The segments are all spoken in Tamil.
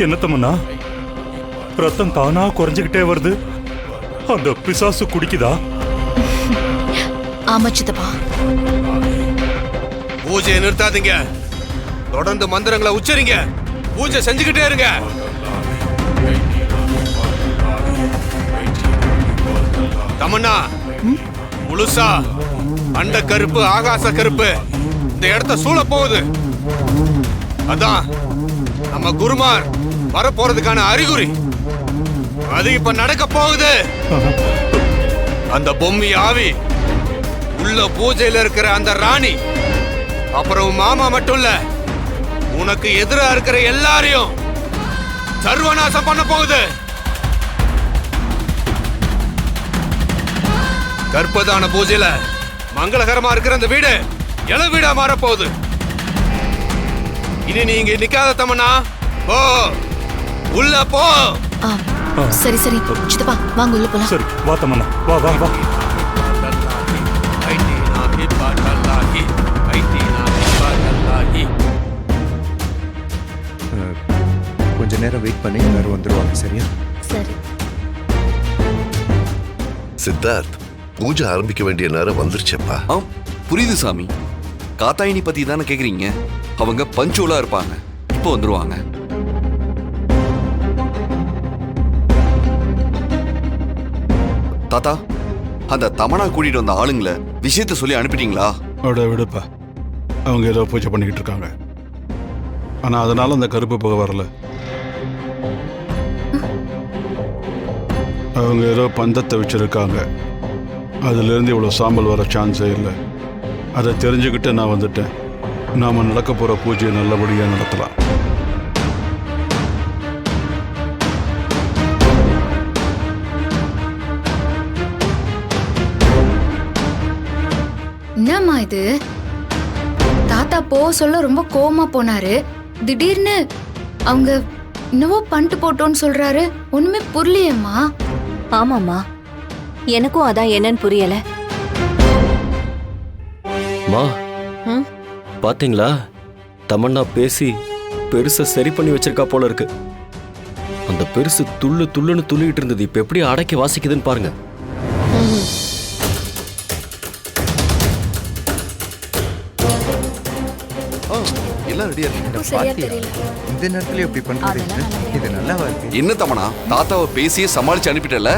என்ன தமன்னா, ரத்தம் தானா குறைஞ்சுக்கிட்டே வருது. அந்த பிசாசு குடிக்குதா? ஆமா சித்தப்பா. பூஜையை நிறுத்தாதீங்க. தொடர்ந்து மந்திரங்களை உச்சரிங்க. பூஜை செஞ்சுக்கிட்டே இருங்க. தமன்னா, முழுசா அண்ட கருப்பு ஆகாச கருப்பு இந்த இடத்த சூழ போகுது. அதான் நம்ம குருமார் வரப்போறதுக்கான அறிகுறி. அது இப்ப நடக்க போகுது. அந்த பொம்மி ஆவி உள்ள பூஜையில இருக்கிற அந்த ராணி, அப்புறம் மாமா மட்டும் இல்ல, உனக்கு எதிரா இருக்கிற எல்லாரையும் சர்வநாசம் பண்ண போகுது. கற்பதான பூஜையில மங்களகரமா இருக்கிற அந்த வீடு இள வீடா மாறப்போகுது. இனி நீங்க நிக்காத தமன்னா, போ உள்ள போ. சரி சரி சித்தப்பா, வாங்க உள்ள போலாம். சரி வா தமன்னா, வா வா வா. கொஞ்ச நேரம் வெயிட் பண்ணி எல்லாரும் வந்துருவாங்க. சரியா? சரி. சித்தார்த், பூஜை ஆரம்பிக்க வேண்டிய நேரம் வந்துருச்சப்பா. புரியுது சாமி. காத்தாயினி பத்தி தானே கேக்குறீங்க? அவங்க பஞ்சுவலா இருப்பாங்க. இப்போ வந்துருவாங்க. தாத்தா, அந்த தமனா கூட்டிட்டு வந்த ஆளுங்களை விஷயத்த சொல்லி அனுப்பிட்டீங்களா? அவட விடுப்பா, அவங்க ஏதோ பூஜை பண்ணிக்கிட்டு இருக்காங்க. ஆனா அதனால அந்த கருப்பு புகை வரல. அவங்க ஏதோ பந்தத்தை வச்சிருக்காங்க. அதுல இருந்து இவ்வளவு சாம்பல் வர சான்ஸே இல்லை. அதை தெரிஞ்சுக்கிட்டு நான் வந்துட்டேன். நாம நடக்க போற பூஜையை நல்லபடியா நடத்தலாம். என்னம்மா இது? தாத்தா போ சொல்ல ரொம்ப கோவமா போனாரு. திடீர்னு அவங்க என்னவோ பண்ணிட்டு போட்டோன்னு சொல்றாரு. ஒண்ணுமே புரியலையேம்மா. ஆமாம்மா, எனக்கும் அதான் என்னன்னு புரியல. மா, பாத்தீங்களா? தமன்னா பேசி பெருசை சரி பண்ணி வச்சிருக்கா போல இருக்கு. அந்த பெருசு துள்ளு துள்ளுன்னு துள்ளிட்டு இருந்தது, இப்ப எப்படி அடக்கி வாசிக்குதுன்னு பாருங்க. எல்லாம் ரெடியா இருக்கு. இந்த நேரத்துல எப்படி பண்றது? இது நல்லாவா இருக்கு? என்ன தமனா, தாத்தாவை பேசியே சமாளிச்சு அனுப்பிட்டல.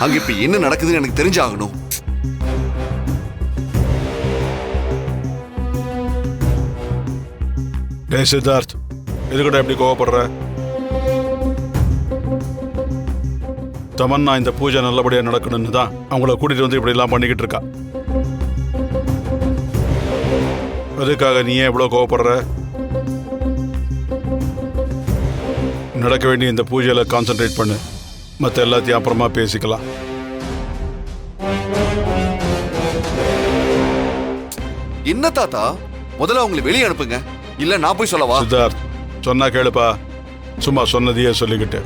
அங்க இப்ப என்ன நடக்குதுன்னு எனக்கு தெரிஞ்சாகணும். டே சித்தார்த், இதுக்கிட்ட எப்படி கோவப்படுற? தமன்னா இந்த பூஜை நல்லபடியா நடக்கணும்னு தான் அவங்கள கூட்டிட்டு வந்து இப்படி எல்லாம் பண்ணிக்கிட்டு இருக்கா. அதுக்காக நீ ஏன் இவ்வளவு கோவப்படுற? நடக்க வேண்டிய இந்த பூஜையில கான்சென்ட்ரேட் பண்ணு. மற்ற எல்லாத்தையும் அப்புறமா பேசிக்கலாம். என்ன தாத்தா, முதல்ல அவங்களை வெளியே அனுப்புங்க. இல்ல நான் போய் சொல்லவா? சித்தார்த், சொன்னா கேளுப்பா. சும்மா சொன்னதையே சொல்லிக்கிட்டு.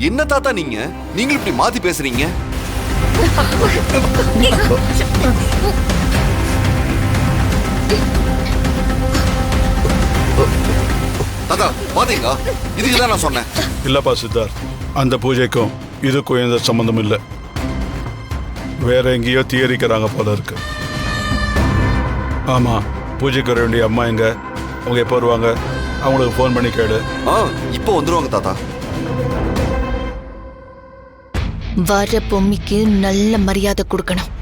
என்ன தாத்தா நீங்க இப்படி மாத்தி பேசுறீங்க? தாத்தா பாத்தீங்களா? இதுக்குதான் நான் சொன்னேன். இல்லப்பா சித்தார்த், அந்த பூஜைக்கும் இதுக்கும் எந்த சம்பந்தம் இல்லை. வேற எங்கேயோ தீயரிக்கிறாங்க போல இருக்கு. ஆமா, பூஜைக்கு வர வேண்டிய அம்மா எங்க? அவங்க எப்போ வருவாங்க? அவங்களுக்கு ஃபோன் பண்ணி கேளு. இப்போ வந்துருவாங்க தாத்தா. வர பொம்மிக்கு நல்ல மரியாதை கொடுக்கணும்.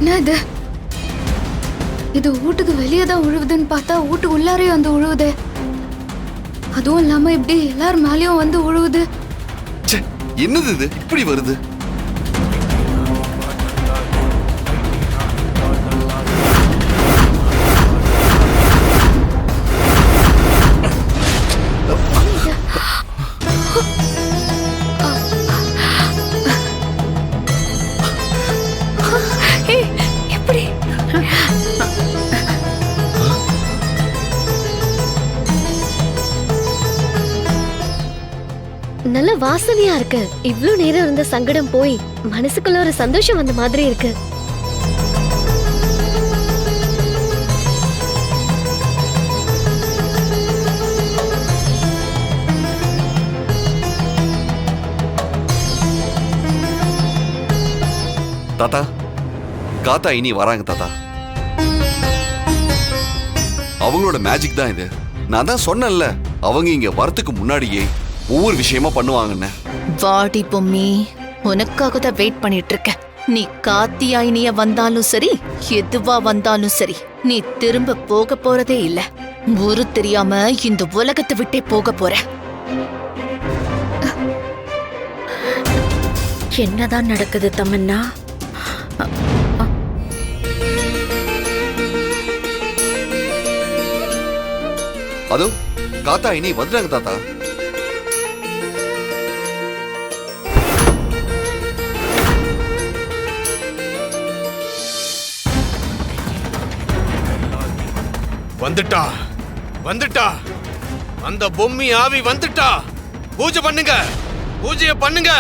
என்ன இது? இது வீட்டுக்கு வெளியே தான் உழுவுதுன்னு பார்த்தா வீட்டுக்கு உள்ளாரே வந்து உழுவுதே. அதுவும் இல்லாம இப்படி எல்லாரும் மேலேயும் வந்து உழுவுது. ச்சே, என்னது இது இப்படி வருது? எப்படி? நல்ல வாசனையா இருக்கு. இவ்ளோ நேரம் இருந்த சங்கடம் போய் மனசுக்குள்ள ஒரு சந்தோஷம் வந்த மாதிரி இருக்கு. தாத்தா, காத்தா இனி வராங்க தாத்தா. அவங்களோட மேஜிக் தான் இது. நான் தான் சொன்னேன்ல, அவங்க இங்க வரத்துக்கு முன்னாடியே ஒவ்வொரு விஷயமா பண்ணுவாங்கன்னு. வாடி பொம்மி, உனக்காக தான் வெயிட் பண்ணிட்டு இருக்கேன். நீ காத்தியாயினிய வந்தாலும் சரி, எதுவா வந்தாலும் சரி, நீ திரும்ப போக போறதே இல்ல. ஊரு தெரியாம இந்த உலகத்தை விட்டே போக போற. என்னதான் நடக்குது தமன்னா? அதோ காத்தா இனி வந்துட்டாங்க தாத்தா. வந்துட்டா வந்துட்டா, அந்த பொம்மி ஆவி வந்துட்டா. பூஜை பண்ணுங்க, பூஜைய பண்ணுங்க.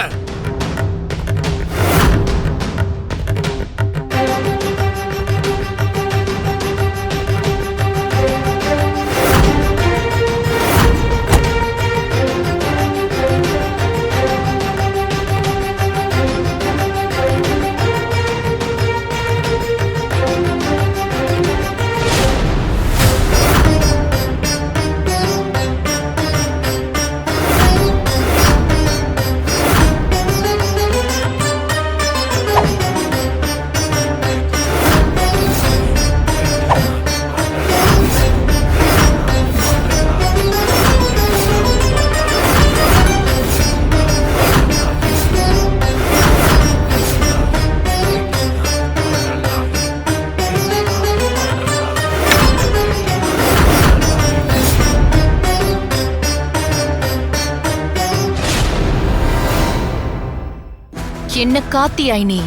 என்ன காத்தியாயினி,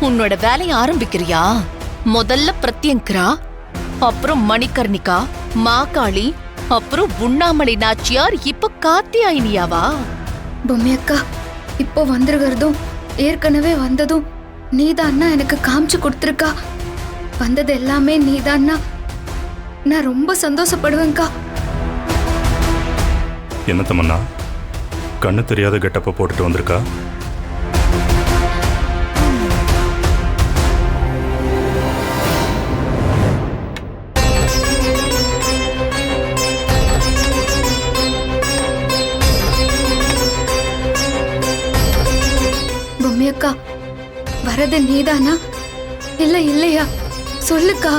உன்னோட வேலையை ஆரம்பிக்கிறியா? முதல்ல பிரத்யங்கரா, அப்புறம் மணிகர்ணிகா, மாகாளி, அப்புறம் உண்ணாமலை நாச்சியார், இப்ப காத்தியாயினியாவா? பொம்மி அக்கா, இப்போ வந்துருகிறதும் ஏற்கனவே வந்ததும் நீதான்னா எனக்கு காமிச்சு கொடுத்துருக்கா. வந்தது எல்லாமே நீதான்னா நான் ரொம்ப சந்தோஷப்படுவேன்க்கா. என்ன தமன்னா, கண்ணு தெரியாத கெட்டப்ப போட்டுட்டு வந்திருக்கா? பொம்மி அக்கா, வரது நீதானா இல்ல இல்லையா சொல்லுக்கா.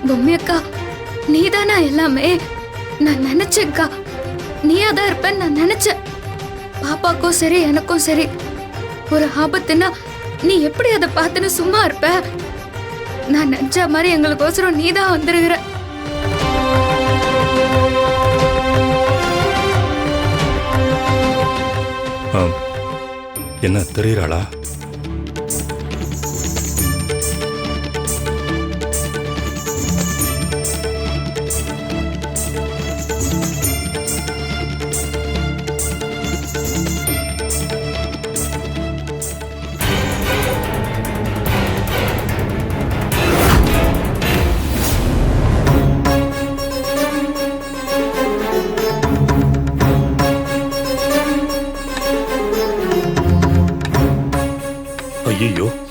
பொம்மி அக்கா, நீதானா எல்லாமே? நான் நினைச்சேன்க்கா, நீயாதான் இருப்பேன்னு நான் நினைச்சேன். பாப்பாக்கும் சரி எனக்கும் சரி ஒரு ஆபத்துன்னா நீ எப்படி அதை பார்த்துன்னு சும்மா இருப்ப? நான் நினைச்ச மாதிரி எங்களுக்கோசரம் நீதான் வந்துருகிற. என்ன தெரியுறாளா?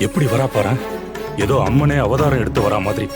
எப்படி வரா பாரு, ஏதோ அம்மனே அவதாரம் எடுத்து வரா மாதிரி.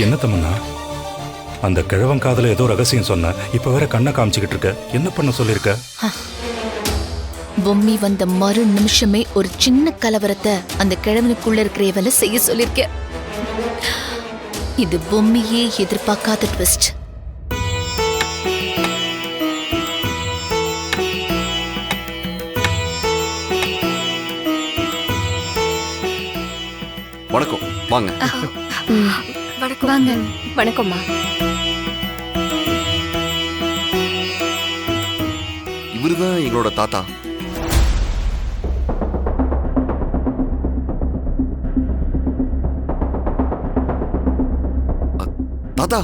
என்ன தமன்னா, அந்த கிழவன் காதல ஏதோ ரகசியம் சொன்ன, இப்ப வேற கண்ணை காமிச்சுக்கிட்டு இருக்க. என்ன பண்ண சொல்லிருக்க? பொம்மி வந்த மறு நிமிஷமே ஒரு சின்ன கலவரத்தை அந்த கிழவனுக்குள்ள இருக்கிற இவளை செய்ய சொல்லிருக்க. இது பொம்மியே எதிர்பார்க்காத ட்விஸ்ட். வணக்கம், வாங்க. வணக்கம். வாங்க. வணக்கம்மா. இவருதான் எங்களோட தாத்தா. தாத்தா,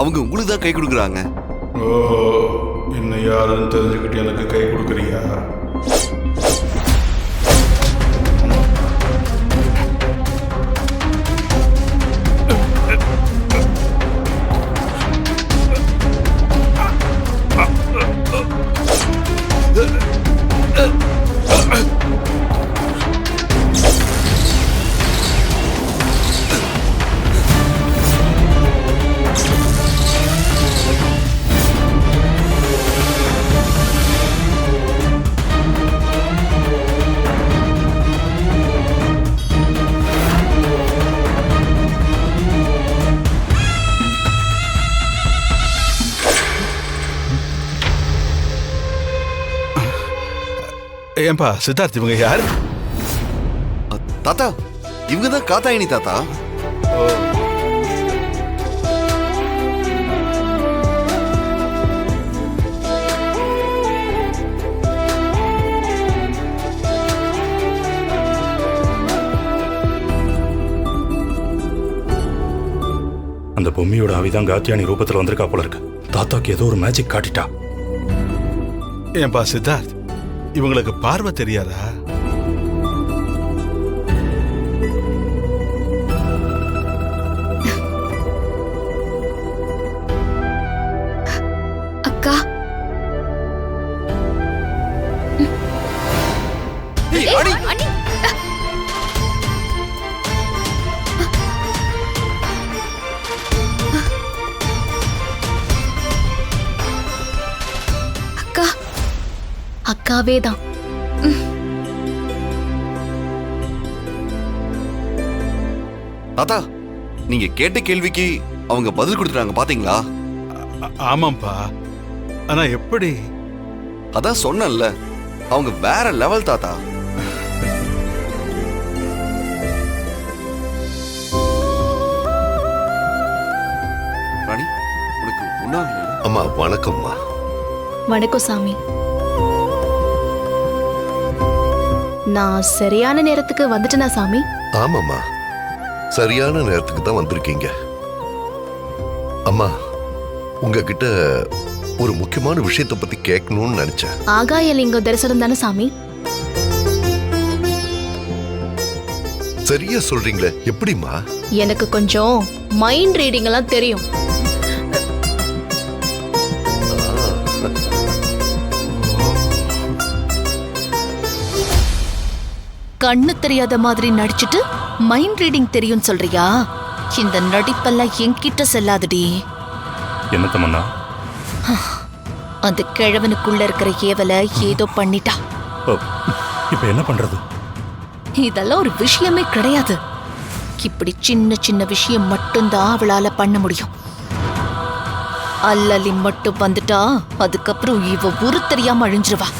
அவங்க உங்களுக்கு தான் கை கொடுக்குறாங்க. ஓ, என்ன யாருன்னு தெரிஞ்சுக்கிட்டு எனக்கு கை கொடுக்குறியா? ஏன்பா சித்தார்த், இவங்க யார்? தாத்தா, இவங்க தான் காத்தாயினி தாத்தா. அந்த பொம்மியோட ஆவிதான் காத்தியானி ரூபத்துல வந்திருக்கா போல இருக்கு. தாத்தாக்கு ஏதோ ஒரு மேஜிக் காட்டிட்டா. ஏன்பா சித்தார்த், இவங்களுக்கு பார்வை தெரியாதா? அக்கா, அக்கா, அக்காவே தான். தாத்தா, நீங்க கேட்ட கேள்விக்கு அவங்க பதில் கொடுத்துட்டாங்க, பாத்தீங்களா? ஆமாப்பா, ஆனா எப்படி? அதான் சொன்னேன்ல, அவங்க வேற லெவல் தாத்தா. ராணி, உனக்கு ஒண்ணாகல? அம்மா வணக்கம்மா. வணக்கம் சாமி. நான் சரியான நேரத்துக்கு வந்துட்டேனா சாமி? ஆமாம்மா, சரியான நேரத்துக்கு தான் வந்திருக்கீங்க. அம்மா, உங்ககிட்ட ஒரு முக்கியமான விஷயத்தை பத்தி கேட்கணும்னு நினைச்சேன். ஆகாயலிங்கம் தரிசனம் தானே சாமி? சரியா சொல்றீங்களே, எப்படிம்மா? எனக்கு கொஞ்சம் மைண்ட் ரீடிங் எல்லாம் தெரியும். கண்ணு தெரியாத மாதிரி நடிச்சிட்டு மைண்ட் ரீடிங் தெரியும் சொல்றியா? இந்த நடிப்பெல்லாம் என்கிட்ட செல்லாதுடி. என்ன தமன்னா? அந்த கிழவனுக்குள்ள இருக்கிற ஏவலை ஏதோ பண்ணிட்டா. இப்ப என்ன பண்றது? இதெல்லாம் ஒரு விஷயமே கிடையாது. இப்படி சின்ன சின்ன விஷயம் மட்டும்தான் அவளால பண்ண முடியும். அல்லலி மட்டும் வந்துட்டா அதுக்கப்புறம் இவ உரு தெரியாம அழிஞ்சிருவா.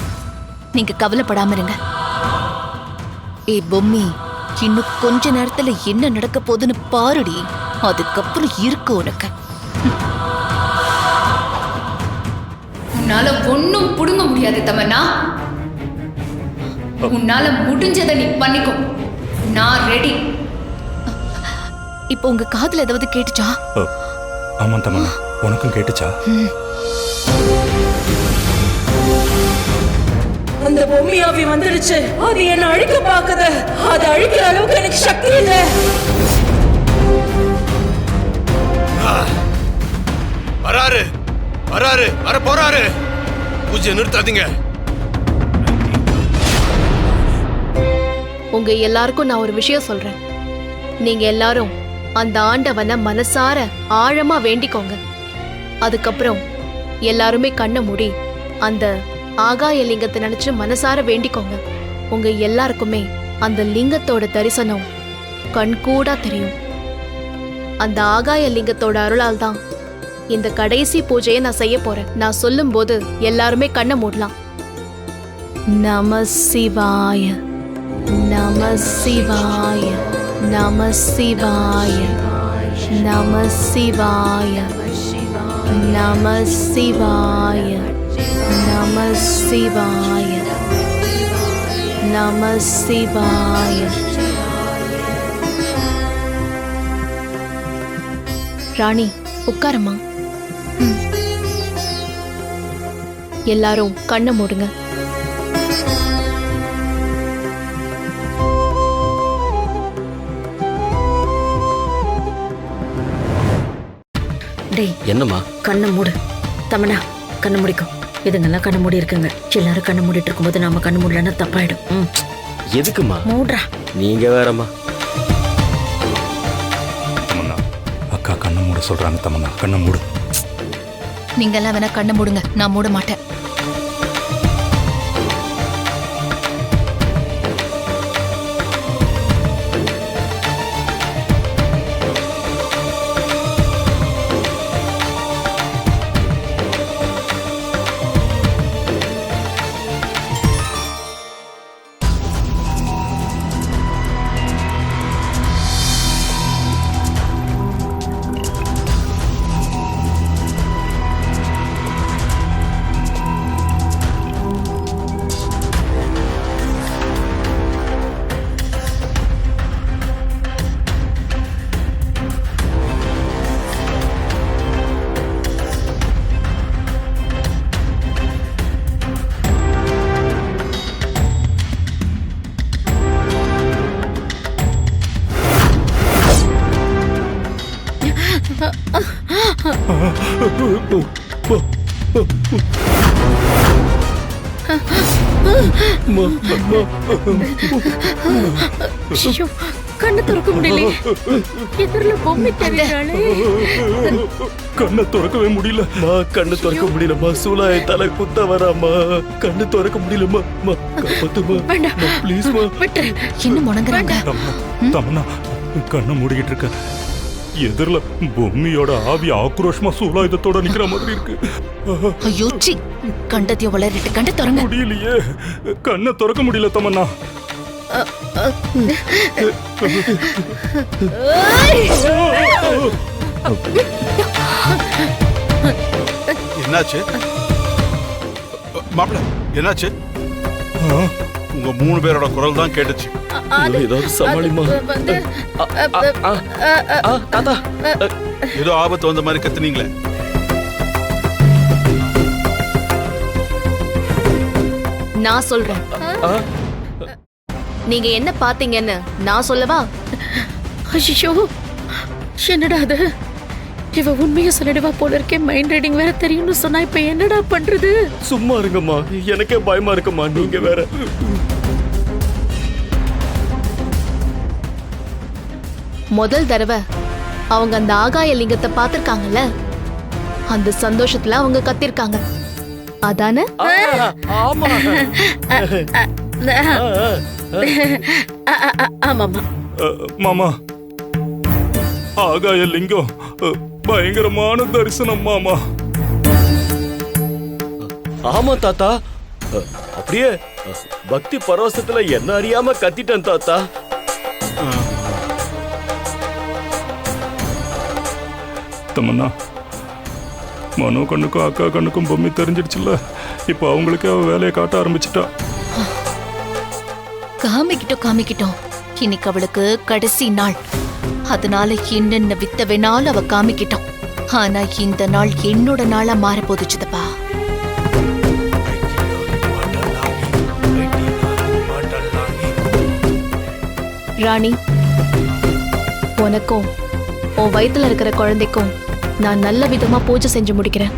நீங்க கவலைப்படாம இருங்க. பொம்மி, இன்னும் கொஞ்ச நேரத்துல என்ன நடக்க போகுதுன்னு பாருடி. அதுக்கப்புறம் இருக்கு உனக்கு. உன்னால ஒன்னும் புடுங்க முடியாது தமன்னா. உன்னால முடிஞ்சதை நீ பண்ணிக்கோ. நான் ரெடி. இப்போ உங்க காதுல ஏதாவது கேட்டுச்சா? ஆமா தமன்னா, உனக்கும் கேட்டுச்சா? அந்த பொம்மையாவி வந்துடுச்சு. அது என்ன அழிக்க பாக்குது. அது அழிக்கிற அளவுக்கு எனக்கு சக்தி இல்லை. வராரு வராரு வர போறாரு. பூஜை நிறுத்தாதீங்க. உங்க எல்லாருக்கும் நான் ஒரு விஷயம் சொல்றேன். நீங்க எல்லாரும் அந்த ஆண்டவனை மனசார ஆழமா வேண்டிக்கோங்க. அதுக்கப்புறம் எல்லாருமே கண்ணை மூடி அந்த ஆகாய லிங்கத்தை நினைச்சு மனசார வேண்டிக்கோங்க. உங்க எல்லாருக்குமே அந்த லிங்கத்தோட தரிசனம் கண்கூடா தெரியும். அந்த ஆகாய லிங்கத்தோட அருளால் தான் இந்த கடைசி பூஜையை நான் செய்ய போறேன். நான் சொல்லும் போது எல்லாருமே கண்ணை மூடலாம். நம சிவாய, நம சிவாய, நம சிவாய, நம சிவாய, நம சிவாய, நம சிவாய, நம சிவாய. ராணி, உட்காரம்மா. எல்லாரும் கண்ணை மூடுங்க. டேய், என்னம்மா? கண்ணை மூடு. தமனா, கண்ணை முடிக்கும். இதுங்கெல்லாம் கண்ணை மூடி இருக்குங்க. எல்லாரும் கண்ணை மூடிட்டு இருக்கும்போது நாம கண்ணு மூடலன்னா தப்பாயிடும். எதுக்குமா? மூடுறா. நீங்க வேறம்மா. தமன்னா, அக்கா கண்ணை மூட சொல்றாங்க. தமன்னா, கண்ணை மூடு. நீங்க எல்லாம் வேணா கண்ணை மூடுங்க. நான் மூட மாட்டேன். கண்ணு திறக்க முடியல. எதிரில பொம்மை தெரியாளே. கண்ணை திறக்கவே முடியல. கண்ணு திறக்க முடியலம்மா. சூலாய தலை குத்த வராமா. கண்ணு திறக்க முடியலம்மா. ப்ளீஸ்மா. இன்னும் முணங்குறாங்க. தமன்னா, கண்ணை மூடிக்கிட்டு இருக்க. எதிரில பொம்மியோட ஆவி ஆக்ரோஷமா சூலாயுதத்தோட நிக்கிற மாதிரி இருக்கு. ஐயோ, சி. கண்டத்தையும் வளரிட்டு கண்ணை திறங்க. முடியலையே. கண்ணை திறக்க முடியல தமன்னா. என்னாச்சு மாப்பிள்ள? என்னாச்சு? உங்க 3 பேரோட குரல் தான் கேட்டுச்சு. ஏதாவது சமாளிமா. தாத்தா, ஏதோ ஆபத்து வந்த மாதிரி கத்துனீங்களே. நான் சொல்றேன். நீங்க என்ன பாத்தீங்கன்னு நான் சொல்லவா? ஐயோ, என்னடா அது? இவ உண்மையை சொல்லிடுவா போல இருக்கே. மைண்ட் ரீடிங் வேற தெரியும்னு சொன்னா இப்ப என்னடா பண்றது? சும்மா இருங்கம்மா. எனக்கே பயமா இருக்குமா. நீங்க வேற. முதல் தடவை அவங்க அந்த ஆகாய லிங்கத்தை பார்த்திருக்காங்கல்ல, அந்த சந்தோஷத்துல அவங்க கத்திருக்காங்க. அதானே? ஆமா. ஆமாமா மாமா, ஆகாய லிங்கம் பயங்கரமான தரிசனம் மாமா. ஆமா தாத்தா. அப்படியே பக்தி பரவசத்துல என்ன அறியாம கத்திட்டேன் தாத்தா. தமன்னா, மனோ கண்ணுக்கும் அக்கா கண்ணுக்கும் பொம்மி தெரிஞ்சிடுச்சுல்ல. இப்போ அவங்களுக்கே அவ வேலையை காட்ட ஆரம்பிச்சிட்டா. காமிக்கிட்டோம். இன்னைக்கு அவளுக்கு கடைசி நாள். அதனால என்னென்ன வித்த வேணாலும் அவ காமிக்கிட்டோம். ஆனா இந்த நாள் என்னோட நாளா மாற போதுச்சுதப்பா. ராணி, உனக்கும் உன் வயித்துல இருக்கிற குழந்தைக்கும் நான் நல்ல விதமா பூஜை செஞ்சு முடிக்கிறேன்.